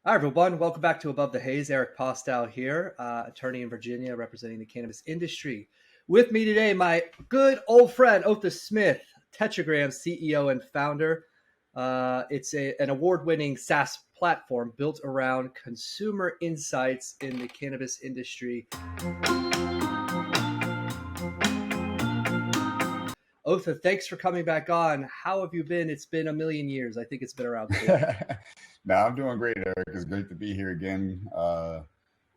Hi, everyone. Welcome back to Above the Haze. Eric Postow here, attorney in Virginia representing the cannabis industry. With me today, my good old friend, Otha Smith, Tetragram CEO and founder. It's an award-winning SaaS platform built around consumer insights in the cannabis industry. Otha, thanks for coming back on. How have you been? It's been a million years. I think it's been around 2. No, I'm doing great, Eric. It's great to be here again. Yeah,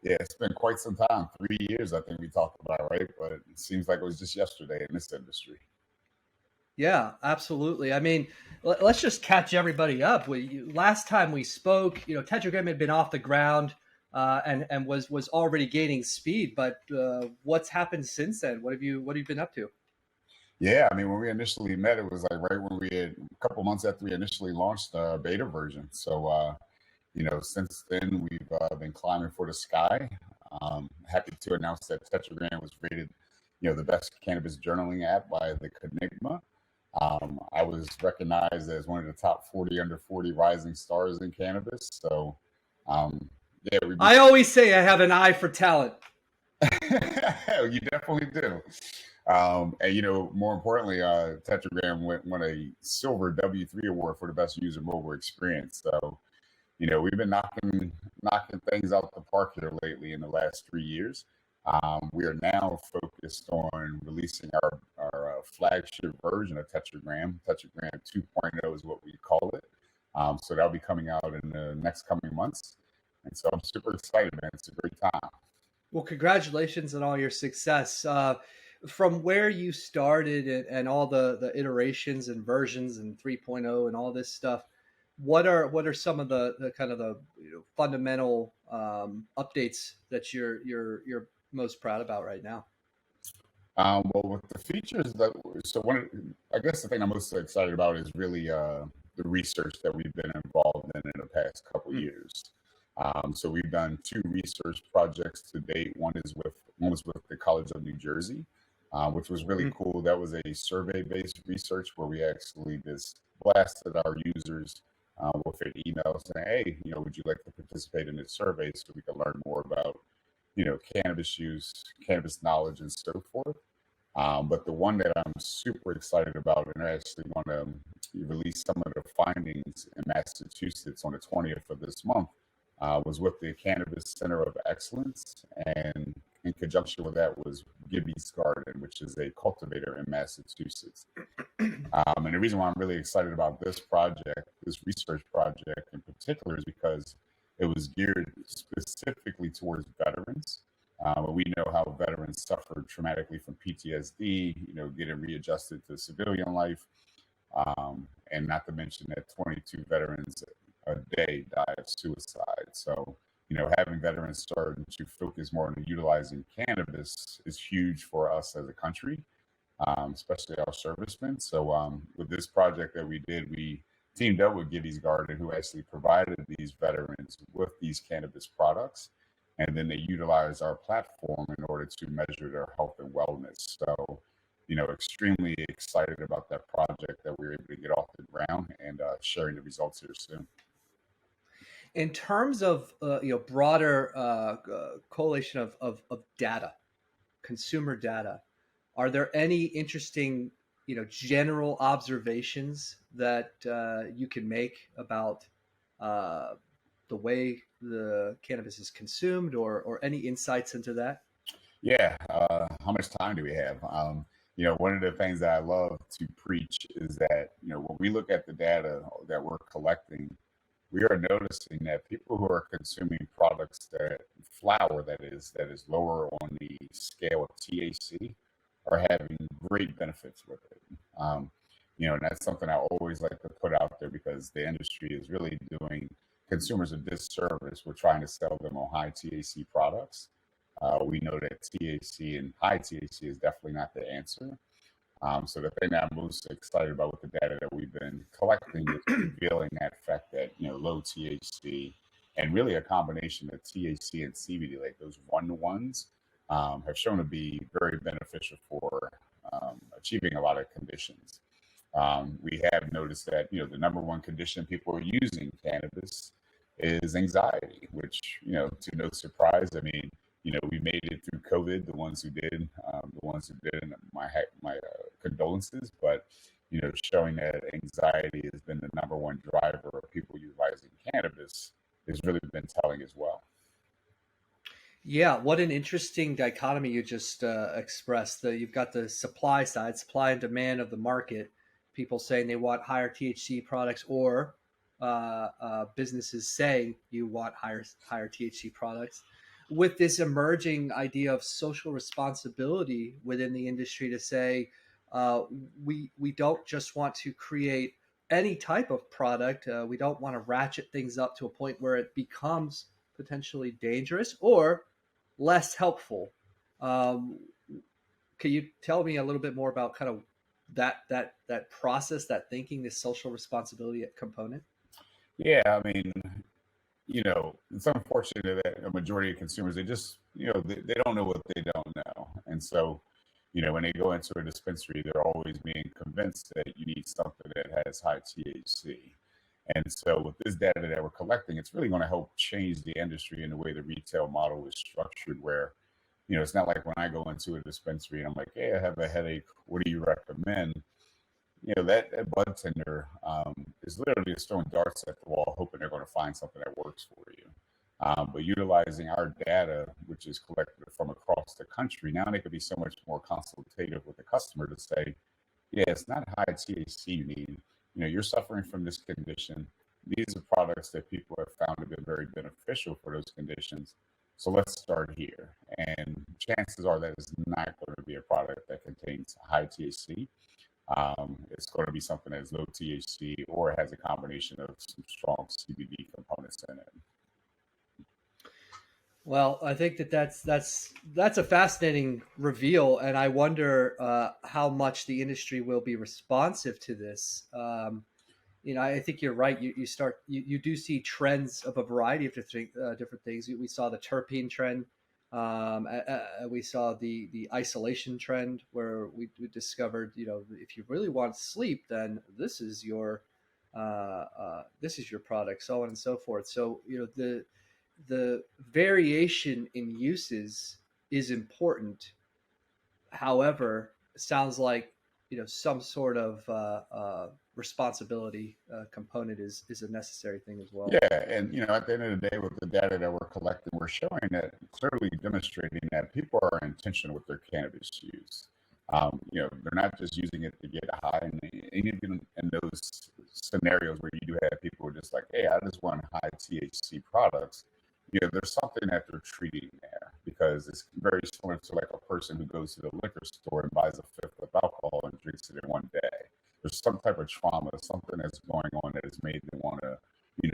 it's been quite some time, 3 years, I think we talked about, right? But it seems like it was just yesterday in this industry. Yeah, absolutely. I mean, let's just catch everybody up. Last time we spoke, Tetragram had been off the ground and was already gaining speed. But what's happened since then? What have you been up to? Yeah, I mean, when we initially met, it was like right when we had a couple months after we initially launched the beta version. So, since then we've been climbing for the sky. Happy to announce that Tetragram was rated, the best cannabis journaling app by the Enigma. I was recognized as one of the top 40 under 40 rising stars in cannabis. So, um, yeah, we've been. I always say I have an eye for talent. You definitely do. And more importantly, Tetragram won a silver W3 award for the best user mobile experience. So, we've been knocking things out the park here lately in the last 3 years. We are now focused on releasing our flagship version of Tetragram 2.0 is what we call it. So that'll be coming out in the next coming months. And so I'm super excited, man. It's a great time. Well, congratulations on all your success. From where you started and all the iterations and versions and 3.0 and all this stuff, what are some of the kind of the fundamental updates that you're most proud about right now? Well, with the features that, so I guess the thing I'm most excited about is really the research that we've been involved in the past couple Hmm. years. So we've done two research projects to date. One was with the College of New Jersey, which was really Hmm. cool. That was a survey-based research where we actually just blasted our users with an email saying, "Hey, would you like to participate in this survey so we can learn more about, cannabis use, cannabis knowledge, and so forth." But the one that I'm super excited about, and I actually want to release some of the findings in Massachusetts on the 20th of this month, was with the Cannabis Center of Excellence. And in conjunction with that was Gibby's Garden, which is a cultivator in Massachusetts. And the reason why I'm really excited about this research project in particular, is because it was geared specifically towards veterans. We know how veterans suffer traumatically from PTSD, getting readjusted to civilian life. And not to mention that 22 veterans a day die of suicide. So, having veterans starting to focus more on utilizing cannabis is huge for us as a country, especially our servicemen. So, with this project that we did, we teamed up with Giddy's Garden, who actually provided these veterans with these cannabis products. And then they utilize our platform in order to measure their health and wellness. So, extremely excited about that project that we were able to get off the ground and sharing the results here soon. In terms of broader collation of data, consumer data, are there any interesting general observations that you can make about uh, the way the cannabis is consumed, or any insights into that? Yeah. How much time do we have? One of the things that I love to preach is that, when we look at the data that we're collecting, we are noticing that people who are consuming products that is lower on the scale of THC are having great benefits with it. And that's something I always like to put out there because the industry is really doing consumers a disservice. We're trying to sell them on high THC products. We know that THC and high THC is definitely not the answer. So the thing that I'm most excited about with the data that we've been collecting is revealing that fact that, low THC and really a combination of THC and CBD, like those one-to-ones, have shown to be very beneficial for achieving a lot of conditions. We have noticed that, the number one condition people are using cannabis is anxiety, which, to no surprise, I mean, we made it through COVID. The ones who didn't, my condolences. But showing that anxiety has been the number one driver of people utilizing cannabis has really been telling as well. Yeah, what an interesting dichotomy you just expressed. You've got the supply side, supply and demand of the market, people saying they want higher THC products, or businesses saying you want higher THC products. With this emerging idea of social responsibility within the industry to say uh, we don't just want to create any type of product. We don't want to ratchet things up to a point where it becomes potentially dangerous or less helpful. Um, can you tell me a little bit more about kind of that process, that thinking, this social responsibility component? Yeah, I mean, it's unfortunate that a majority of consumers, they just, they don't know what they don't know. And so, when they go into a dispensary, they're always being convinced that you need something that has high THC. And so, with this data that we're collecting, it's really going to help change the industry in the way the retail model is structured, where, it's not like when I go into a dispensary and I'm like, hey, I have a headache. What do you recommend? That bud tender is literally just throwing darts at the wall, hoping they're going to find something that works for you. But utilizing our data, which is collected from across the country, now they could be so much more consultative with the customer to say, yeah, it's not high THC you need. You're suffering from this condition. These are products that people have found have been very beneficial for those conditions. So let's start here. And chances are that it's not going to be a product that contains high THC. It's going to be something that's low THC or has a combination of some strong CBD components in it. Well, I think that's a fascinating reveal, and I wonder how much the industry will be responsive to this. I think you're right. You do see trends of a variety of different things. We saw the terpene trend. We saw the isolation trend, where we discovered, if you really want sleep, then this is your product, so on and so forth. So the variation in uses is important. However, it sounds like some sort of responsibility component is a necessary thing as well. Yeah, and at the end of the day, with the data that we're collecting, we're showing that, clearly demonstrating that people are intentional with their cannabis use. They're not just using it to get high, and even in those scenarios where you do have people who are just like, hey, I just want high THC products. There's something that they're treating there, because it's very similar to like a person who goes to the liquor store and buys a fifth of alcohol and drinks it in one day. There's some type of trauma, something that's going on that has made them want to,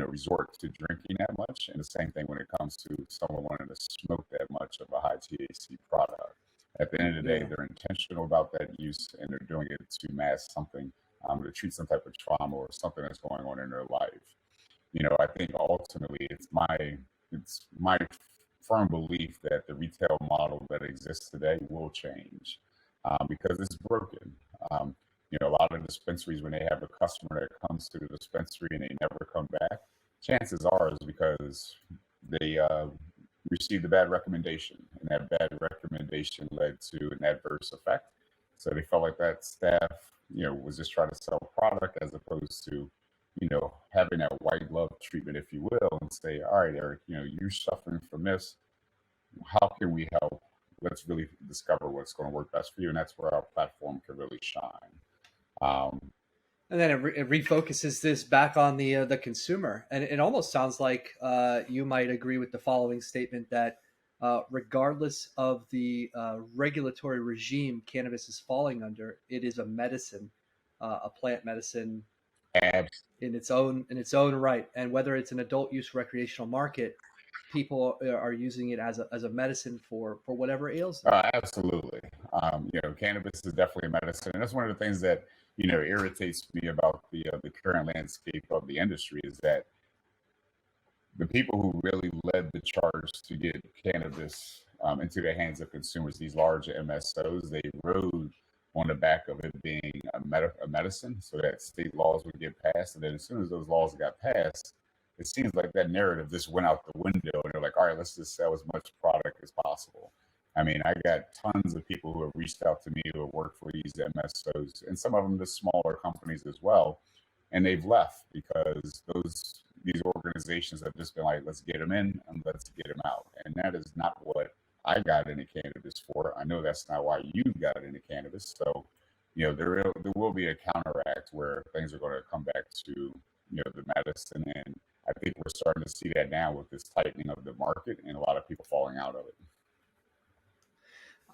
resort to drinking that much. And the same thing when it comes to someone wanting to smoke that much of a high THC product. At the end of the day, Yeah. they're intentional about that use, and they're doing it to mask something, to treat some type of trauma or something that's going on in their life. I think ultimately it's my firm belief that the retail model that exists today will change, because it's broken. Um, a lot of dispensaries, when they have a customer that comes to the dispensary and they never come back, chances are is because they received a bad recommendation, and that bad recommendation led to an adverse effect. So they felt like that staff, was just trying to sell product, as opposed to, having that white glove treatment, if you will, and say, all right, Eric, you're suffering from this. How can we help? Let's really discover what's going to work best for you. And that's where our platform can really shine. Um, And then it refocuses this back on the consumer, and it almost sounds like you might agree with the following statement that regardless of the regulatory regime cannabis is falling under, it is a medicine, a plant medicine abs- in its own right, and whether it's an adult use recreational market, people are using it as a medicine for whatever ails them. Absolutely. Cannabis is definitely a medicine, and that's one of the things that irritates me about the current landscape of the industry, is that the people who really led the charge to get cannabis into the hands of consumers, these large MSOs, they rode on the back of it being a medicine, so that state laws would get passed, and then as soon as those laws got passed, it seems like that narrative just went out the window, and they're like, all right, let's just sell as much product as possible. I mean, I got tons of people who have reached out to me who have worked for these MSOs, and some of them the smaller companies as well, and they've left because these organizations have just been like, let's get them in and let's get them out, and that is not what I got into cannabis for. I know that's not why you got into cannabis. So, there will be a counteract where things are going to come back to the medicine, and I think we're starting to see that now with this tightening of the market and a lot of people falling out of it.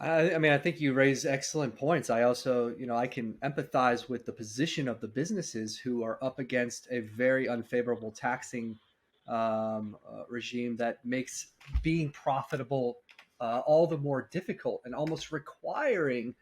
I mean, I think you raise excellent points. I also, I can empathize with the position of the businesses who are up against a very unfavorable taxing regime that makes being profitable all the more difficult and almost requiring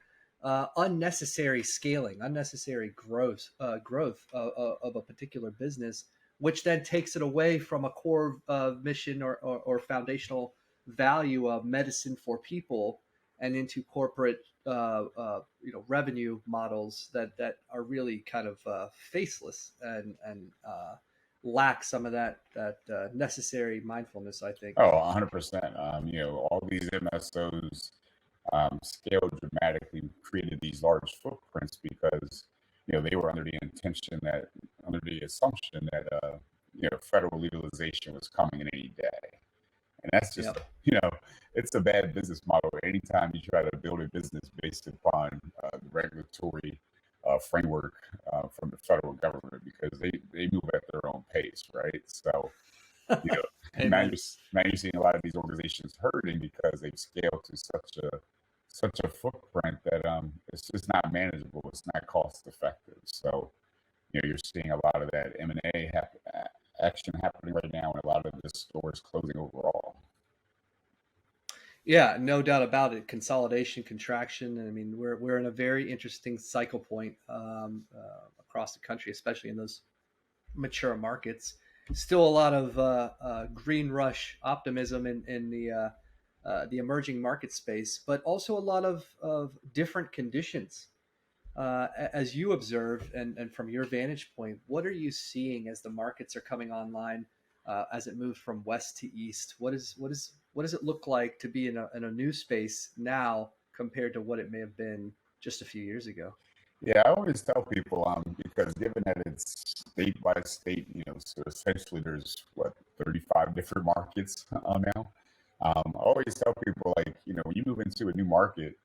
unnecessary scaling, unnecessary growth of a particular business, which then takes it away from a core mission or foundational value of medicine for people and into corporate revenue models that are really kind of faceless and lack some of that necessary mindfulness, I think. Oh, 100%. All these MSOs scaled dramatically, created these large footprints because they were under the assumption that federal legalization was coming in any day. And that's just, Yep. it's a bad business model. Anytime you try to build a business based upon the regulatory framework from the federal government, because they move at their own pace, right? So, you know, now Amen. you're seeing a lot of these organizations hurting because they've scaled to such a footprint that it's just not manageable. It's not cost effective. So, you're seeing a lot of that M&A action happening right now, and a lot of the stores closing overall. Yeah, no doubt about it. Consolidation, contraction. I mean, we're in a very interesting cycle point across the country, especially in those mature markets. Still a lot of green rush optimism in the emerging market space, but also a lot of different conditions. As you observe, and from your vantage point, what are you seeing as the markets are coming online, as it moves from west to east? What does it look like to be in a new space now compared to what it may have been just a few years ago? Yeah, I always tell people, because given that it's state by state, so essentially there's what 35 different markets now. I always tell people, like, when you move into a new market,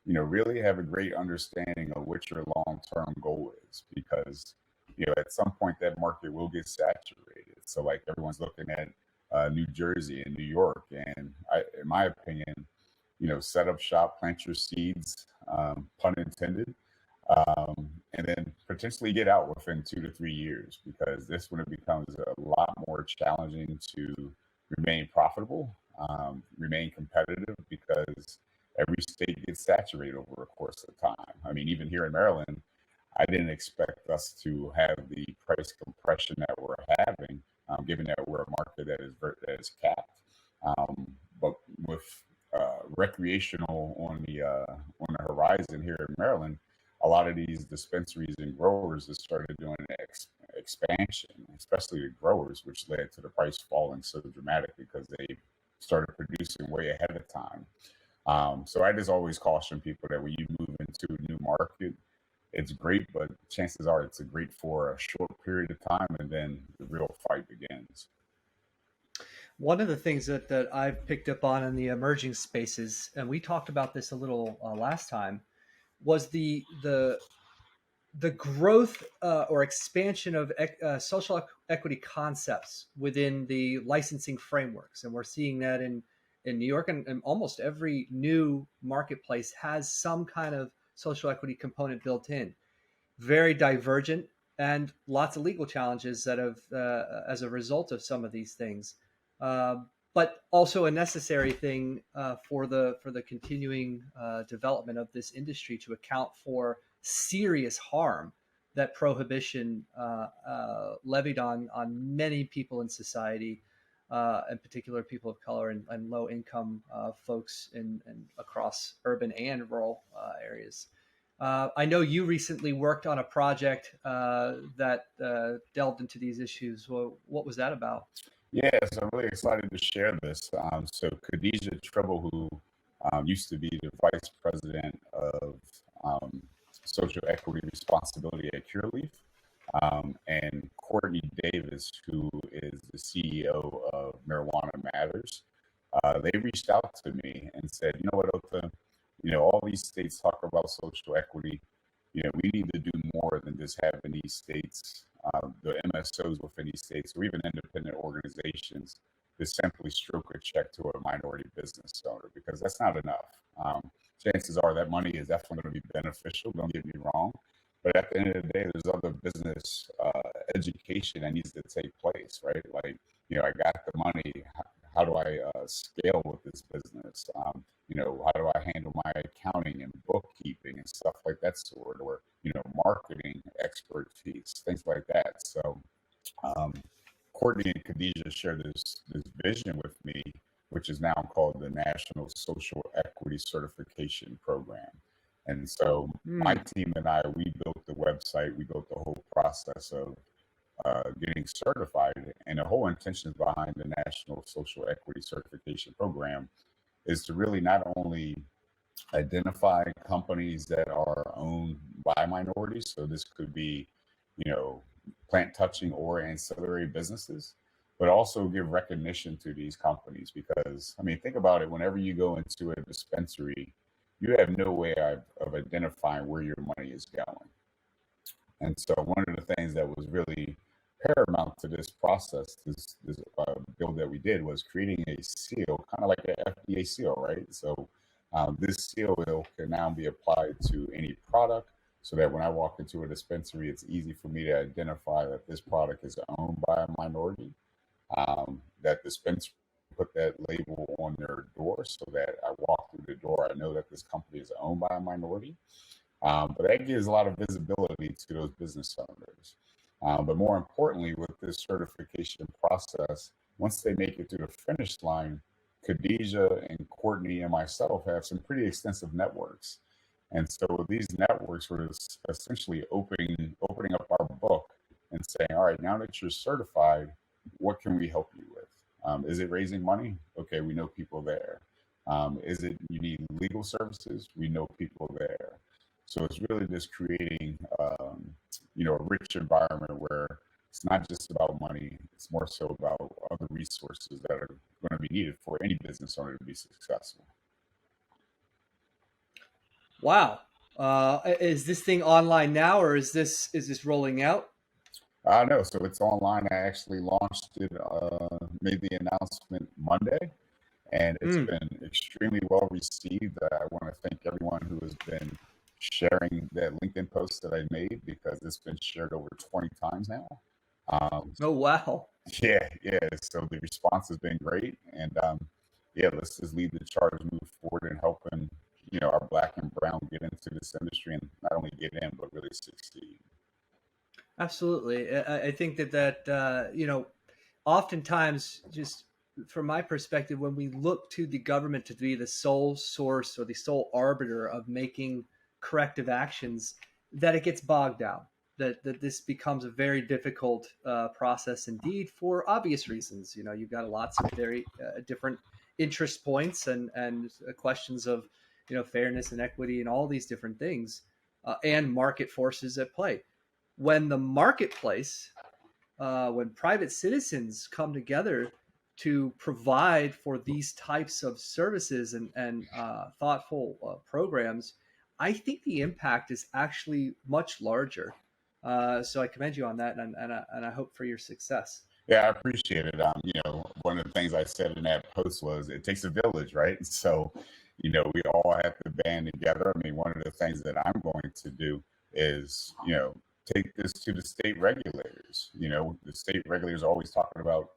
really have a great understanding of what your long-term goal is, because at some point that market will get saturated. So like everyone's looking at New Jersey and New York, and in my opinion, set up shop, plant your seeds, pun intended, and then potentially get out within 2 to 3 years, because this when it becomes a lot more challenging to remain profitable, remain competitive, because every state gets saturated over a course of time. I mean, even here in Maryland, I didn't expect us to have the price compression that we're having, given that we're a market that is capped. But with recreational on the horizon here in Maryland, a lot of these dispensaries and growers have started doing an expansion, especially the growers, which led to the price falling so dramatically because they started producing way ahead of time. So I just always caution people that when you move into a new market, it's great, but chances are it's a great for a short period of time, and then the real fight begins. One of the things that I've picked up on in the emerging spaces, and we talked about this a little last time, was the growth or expansion of social equity concepts within the licensing frameworks, and we're seeing that in New York, and almost every new marketplace has some kind of social equity component built in. Very divergent, and lots of legal challenges that have as a result of some of these things. Uh, but also a necessary thing for the continuing development of this industry to account for serious harm that prohibition levied on many people in society, in particular people of color and low income folks in across urban and rural areas. I know you recently worked on a project that delved into these issues. Well, what was that about? Yeah, so I'm really excited to share this. So Khadijah Tribble, who used to be the vice president of um, social equity responsibility at Cureleaf, and Courtney Davis, who is the CEO of Marijuana Matters, they reached out to me and said, you know what, Otha, all these states talk about social equity. We need to do more than just having these states, the MSOs within these states, or even independent organizations, to simply stroke a check to a minority business owner, because that's not enough. Chances are that money is definitely going to be beneficial. Don't get me wrong. But at the end of the day, there's other business education that needs to take place, right? Like, I got the money. How do I scale with this business? How do I handle my accounting and bookkeeping and stuff like that sort, or, marketing expertise, things like that. So, um, Courtney and Khadijah shared this vision with me, which is now called the National Social Equity Certification Program. And so my Hmm. team and I, we built the website, we built the whole process of getting certified. And the whole intention behind the National Social Equity Certification Program is to really not only identify companies that are owned by minorities. So this could be, you know, plant touching or ancillary businesses, but also give recognition to these companies. Because, I mean, think about it, whenever you go into a dispensary, you have no way of identifying where your money is going. And so one of the things that was really paramount to this process, this build that we did, was creating a seal, kind of like an FDA seal, right? So this seal can now be applied to any product, so that when I walk into a dispensary, it's easy for me to identify that this product is owned by a minority. That dispensary put that label on their door, so that I walk through the door, I know that this company is owned by a minority. But that gives a lot of visibility to those business owners. But more importantly, with this certification process, once they make it to the finish line, Khadijah and Courtney and myself have some pretty extensive networks. And so these networks were essentially opening up our book and saying, all right, now that you're certified, what can we help you with? Is it raising money? Okay, we know people there. Is it you need legal services? We know people there. So it's really just creating, a rich environment where it's not just about money; it's more so about other resources that are going to be needed for any business owner to be successful. Wow. Is this thing online now, or is this rolling out? I know. So it's online. I actually launched it, made the announcement Monday, and it's Hmm. been extremely well received. I want to thank everyone who has been sharing that LinkedIn post that I made, because it's been shared over 20 times now. Um, Oh, wow. yeah, yeah. So the response has been great, and yeah, let's just lead the charge, move forward, and helping our black and brown get into this industry, and not only get in but really succeed. Absolutely. I think that oftentimes, just from my perspective, when we look to the government to be the sole source or the sole arbiter of making corrective actions, that it gets bogged down. That this becomes a very difficult process indeed, for obvious reasons. You've got lots of very different interest points and questions of fairness and equity and all these different things, and market forces at play. When the marketplace, when private citizens come together to provide for these types of services and thoughtful programs, I think the impact is actually much larger. So I commend you on that, and I hope for your success. Yeah, I appreciate it. One of the things I said in that post was it takes a village, right? So, we all have to band together. I mean, one of the things that I'm going to do is, take this to the state regulators. The state regulators are always talking about,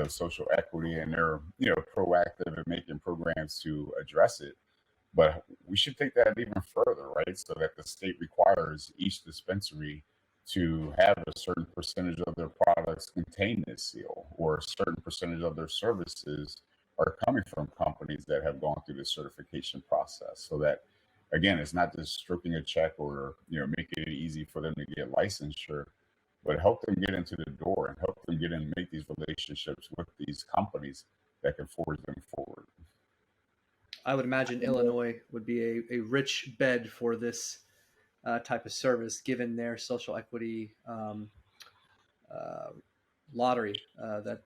social equity, and they're, proactive in making programs to address it. But we should take that even further, right? So that the state requires each dispensary to have a certain percentage of their products contain this seal, or a certain percentage of their services are coming from companies that have gone through the certification process, so that again, it's not just stroking a check or making it easy for them to get licensure, but help them get into the door and help them get in, make these relationships with these companies that can forge them forward. I would imagine Illinois would be a rich bed for this type of service, given their social equity uh, lottery that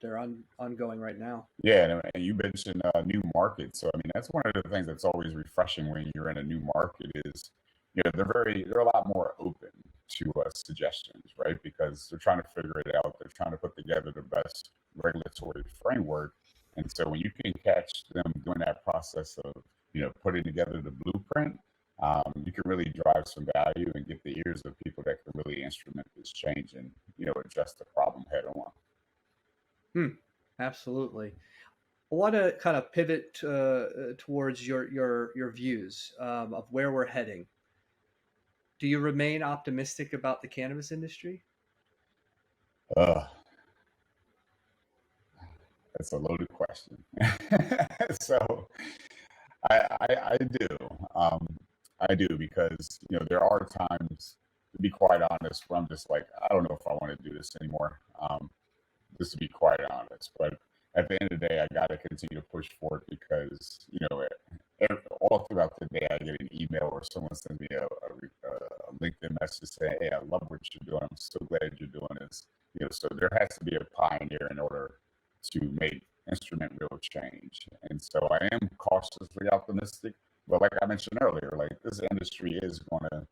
they're ongoing right now. Yeah, and you mentioned new markets. So I mean, that's one of the things that's always refreshing when you're in a new market is, they're a lot more open to suggestions, right? Because they're trying to figure it out. They're trying to put together the best regulatory framework. And so when you can catch them doing that process of, putting together the blueprint, you can really drive some value and get the ears of people that can really instrument this change and, address the problem head on. Hmm, absolutely. I want to kind of pivot towards your views of where we're heading. Do you remain optimistic about the cannabis industry? Uh, that's a loaded question. So I do. Um, I do because there are times, to be quite honest, where I'm just like, I don't know if I want to do this anymore. Just to be quite honest, but at the end of the day, I got to continue to push forward because all throughout the day, I get an email or someone sends me a LinkedIn message saying, "Hey, I love what you're doing. I'm so glad you're doing this." So there has to be a pioneer in order to make instrument real change. And so I am cautiously optimistic. But like I mentioned earlier, like this industry is gonna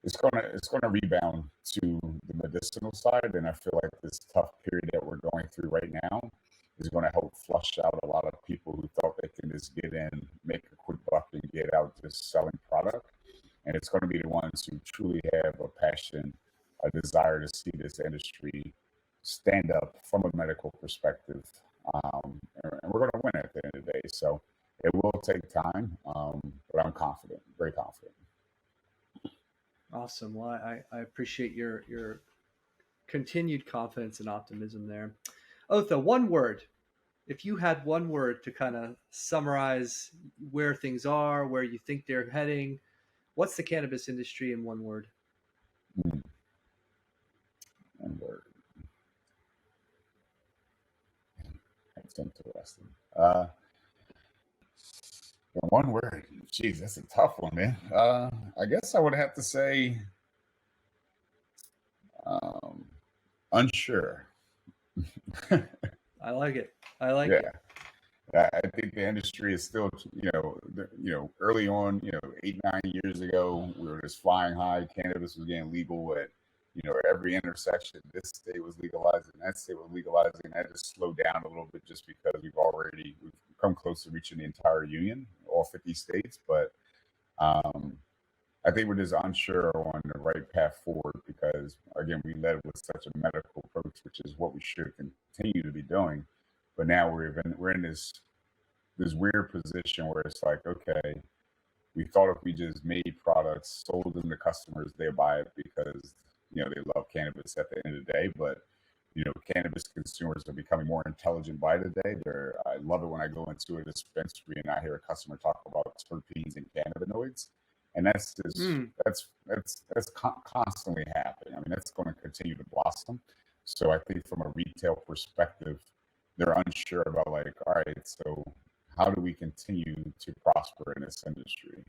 it's gonna rebound to the medicinal side, and I feel like this tough period that we're going through right now is going to help flush out a lot of people who thought they can just get in, make a quick buck, and get out just selling product. And it's going to be the ones who truly have a passion, a desire to see this industry stand up from a medical perspective. And we're going to win at the end of the day. So it will take time, but I'm confident, very confident. Awesome. Well, I appreciate your continued confidence and optimism there. Otha, one word. If you had one word to kind of summarize where things are, where you think they're heading, what's the cannabis industry in one word? Mm, and that's interesting. In one word, geez, that's a tough one, man. I guess I would have to say um, unsure. I like it. I like Yeah, it. I think the industry is still, early on, 8, 9 years ago, we were just flying high. Cannabis was getting legal at, every intersection. This state was legalizing, that state was legalizing. That just slowed down a little bit just because we've come close to reaching the entire union, all 50 states. But um, I think we're just unsure on the right path forward because, again, we led with such a medical approach, which is what we should continue to be doing. But now we're in this weird position where it's like, okay, we thought if we just made products, sold them to customers, they buy it because they love cannabis at the end of the day. But cannabis consumers are becoming more intelligent by the day. I love it when I go into a dispensary and I hear a customer talk about terpenes and cannabinoids, and that's just Mm, constantly happening. I mean, that's going to continue to blossom. So I think from a retail perspective, they're unsure about like, all right, so how do we continue to prosper in this industry?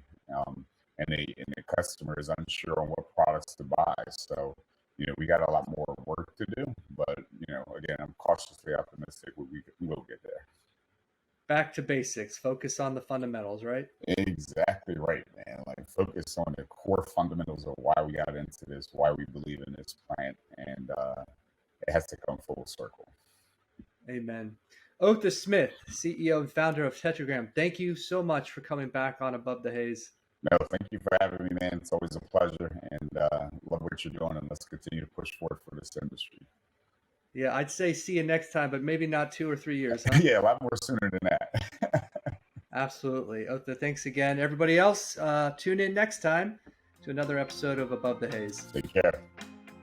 And the customer is unsure on what products to buy. So we got a lot more work to do, but again, I'm cautiously optimistic we will get there. back to basics. Focus on the fundamentals, right? Exactly right, man. Like focus on the core fundamentals of why we got into this, why we believe in this plant, and it has to come full circle. Amen. Otha Smith, CEO and founder of Tetragram, thank you so much for coming back on Above the Haze. No, thank you for having me, man. It's always a pleasure, and love what you're doing, and let's continue to push forward for this industry. Yeah, I'd say see you next time, but maybe not 2 or 3 years, huh? Yeah, a lot more sooner than that. Absolutely. Otha, thanks again. Everybody else, tune in next time to another episode of Above the Haze. Take care.